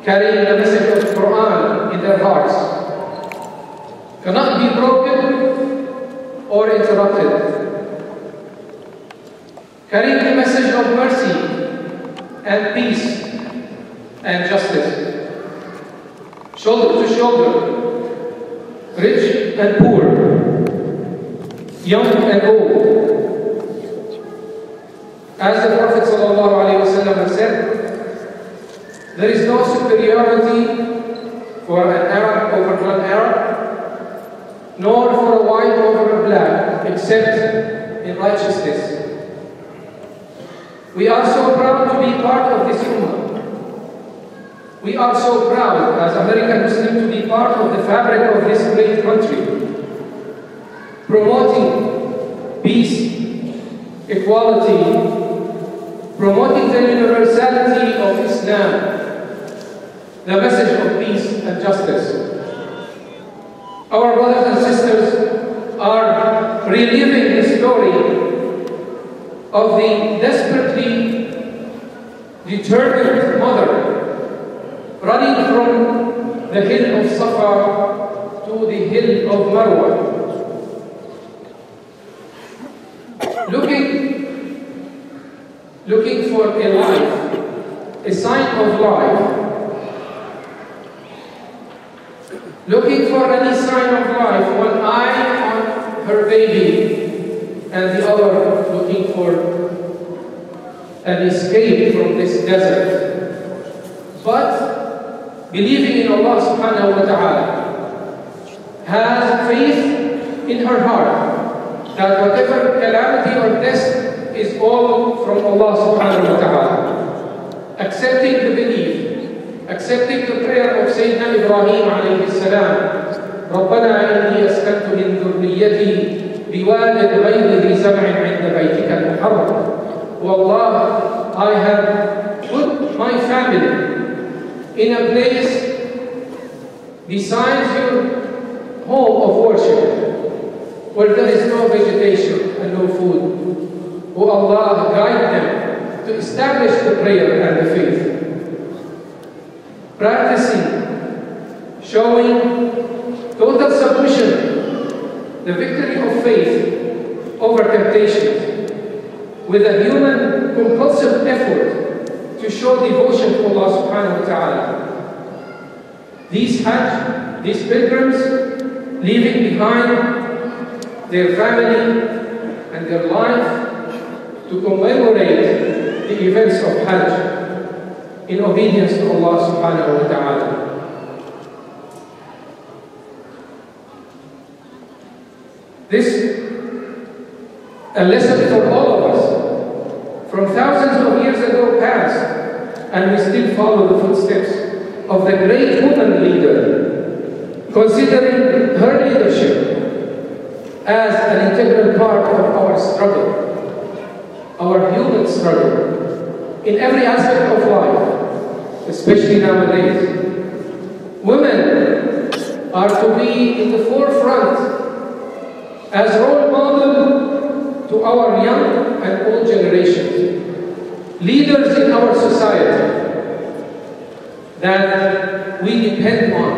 carrying the message of the Quran in their hearts, cannot be broken or interrupted. Carrying the message of mercy and peace and justice, shoulder to shoulder, rich and poor, young and old. As the Prophet ﷺ said, there is no superiority for an Arab over non-Arab, nor for a white over a black, except in righteousness. We are so proud to be part of this ummah. We are so proud as American Muslims to be part of the fabric of this great country, promoting peace, equality, promoting the universality of Islam, the message of peace and justice. Our brothers and sisters are reliving the story of the desperately determined mother running from the hill of Safa to the hill of Marwa, looking for a life, a sign of life, looking for any sign of life, one eye on her baby and the other looking for an escape from this desert. But believing in Allah subhanahu wa ta'ala, has faith in her heart that whatever calamity or test is all from Allah subhanahu wa ta'ala. Accepting the belief, accepting the prayer of Sayyidina Ibrahim alayhi salam, رَبَّنَا إِنِّي أَسْكَنْتُ مِنْ ذُرِّيَّتِي بِوَادٍ غَيْرِ ذِي زَرْعٍ عِنْدَ بَيْتِكَ الْمُحَرَّمِ. O Allah, I have put my family in a place besides your home of worship, where there is no vegetation and no food. O Allah, guide them to establish the prayer and the faith. Practicing, showing total submission, the victory of faith over temptations, with a human compulsive effort to show devotion to Allah subhanahu wa ta'ala. These Hajj, these pilgrims, leaving behind their family and their life to commemorate the events of Hajj in obedience to Allah subhanahu wa ta'ala. This is a lesson for all of us, from thousands of years ago past, and we still follow the footsteps of the great woman leader, considering her leadership as an integral part of our struggle, our human struggle, in every aspect of life, especially nowadays. Women are to be in the forefront as role model to our young and old generations, leaders in our society that we depend on,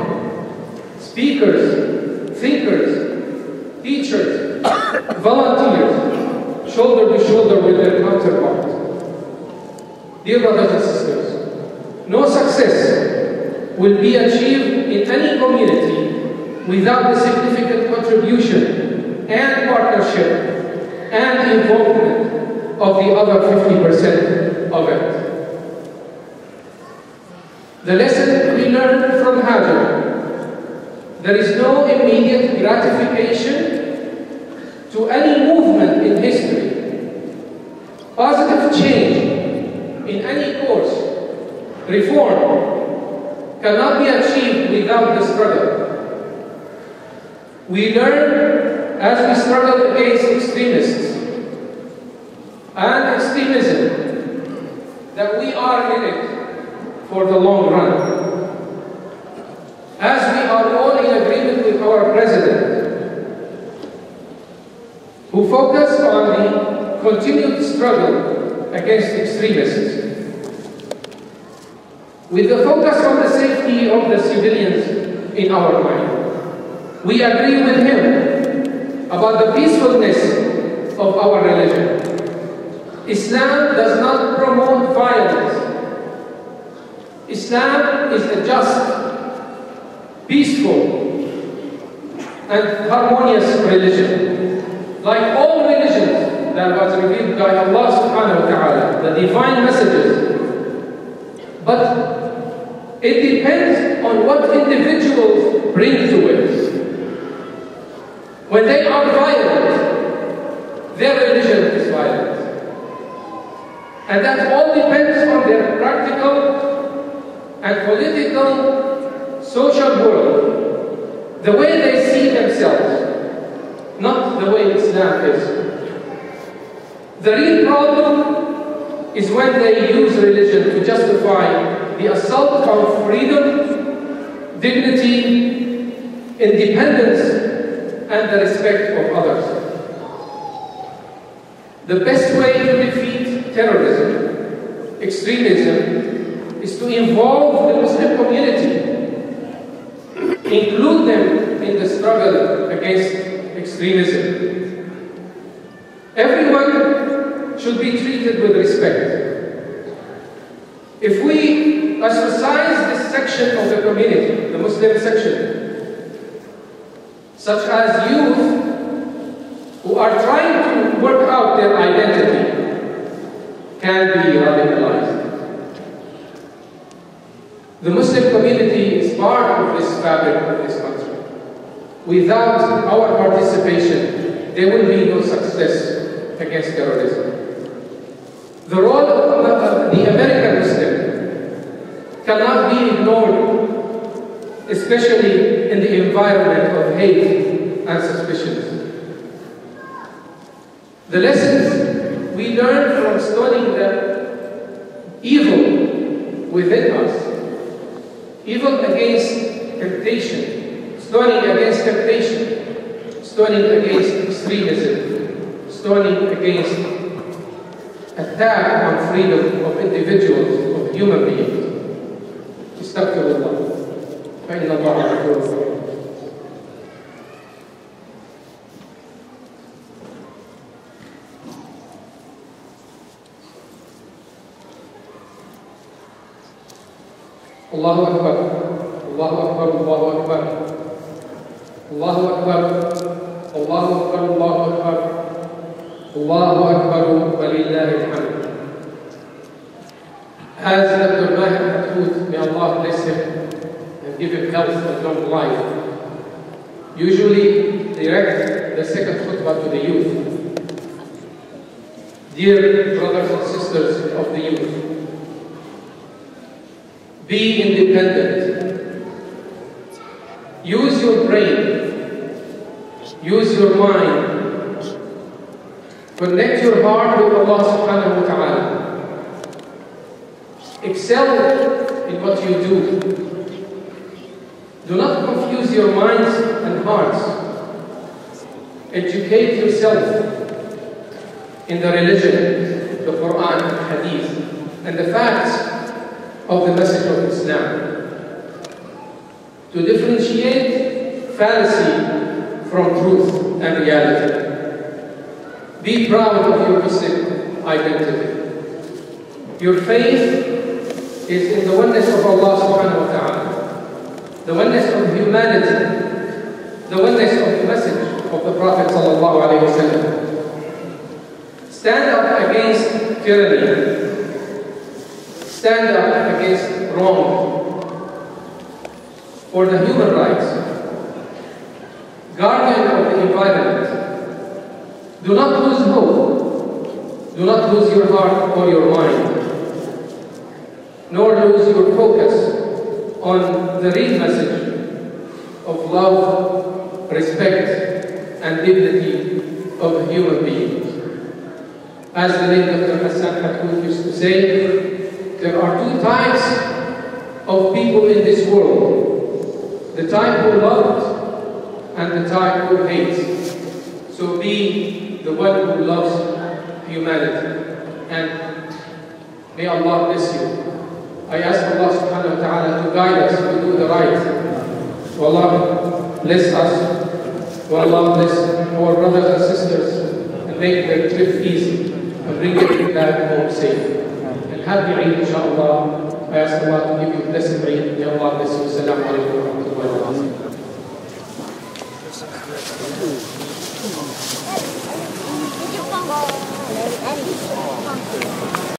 speakers, thinkers, teachers, volunteers, shoulder to shoulder with their counterparts. Dear brothers and sisters, no success will be achieved in any community without the significant contribution and partnership and involvement of the other 50% of it. The lesson we learned from Hajj: there is no immediate gratification to any movement in history. Positive change in any course, reform, cannot be achieved without the struggle. We learn as we struggle against extremists and extremism that we are in it for the long run. As we are all in agreement with our President, who focused on the continued struggle against extremists, with the focus on the safety of the civilians in our mind. We agree with him about the peacefulness of our religion. Islam does not promote violence. Islam is a just, peaceful, and harmonious religion. Like all religions that was revealed by Allah subhanahu wa ta'ala, the divine messages. But it depends on what individuals bring to it. When they are violent, their religion is violent. And that all depends on their practical and political, social world, the way they see themselves, not the way Islam is. The real problem is when they use religion to justify the assault on freedom, dignity, independence, and the respect of others. The best way to defeat terrorism, extremism, is to involve the Muslim community, include them in the struggle against extremism. Everyone should be treated with respect. If we ostracize this section of the community, the Muslim section, such as youth who are trying to work out their identity, can be radicalized. The Muslim community is part of this fabric of this country. Without our participation, there will be no success against terrorism. The role of the American Muslim cannot be ignored, especially in the environment of hate and suspicions. The lessons we learn from studying the evil within us, evil against temptation, studying against temptation, studying against extremism, studying against attack on freedom of individuals, of human beings. Astaghfirullah. فإن الله غفور رحيم. الله أكبر الله أكبر الله أكبر الله أكبر الله أكبر الله أكبر الله أكبر ولله الحمد. As Dr. Mahir Hathout, may Allah bless him and give him health and long life, usually direct the second khutbah to the youth. Dear brothers and sisters of the youth, be independent. Use your brain. Use your mind. Connect your heart with Allah subhanahu wa ta'ala. Excel in what you do. Do not confuse your minds and hearts. Educate yourself in the religion, the Quran, and Hadith, and the facts of the message of Islam, to differentiate fallacy from truth and reality. Be proud of your Muslim identity. Your faith is in the oneness of Allah subhanahu wa ta'ala, the oneness of humanity, the oneness of the message of the Prophet sallallahu alayhi wa sallam. Stand up against tyranny. Stand up against wrong, for the human rights, guardian of the environment. Do not lose hope. Do not lose your heart or your mind, nor lose your focus on the real message of love, respect, and dignity of human beings. As the late Dr. Hassan Hathout used to say, there are two types of people in this world: the type who loves and the type who hates. So be the one who loves humanity. And may Allah bless you. I ask Allah subhanahu wa ta'ala to guide us to do the right. To Allah bless us. To Allah bless our brothers and sisters and make their trip easy and bring it back home safe. And happy Eid, inshallah. I ask Allah to give you blessed Eid. May Allah bless you. Assalamu alaikum wa rahmatullahi wa barakatuh.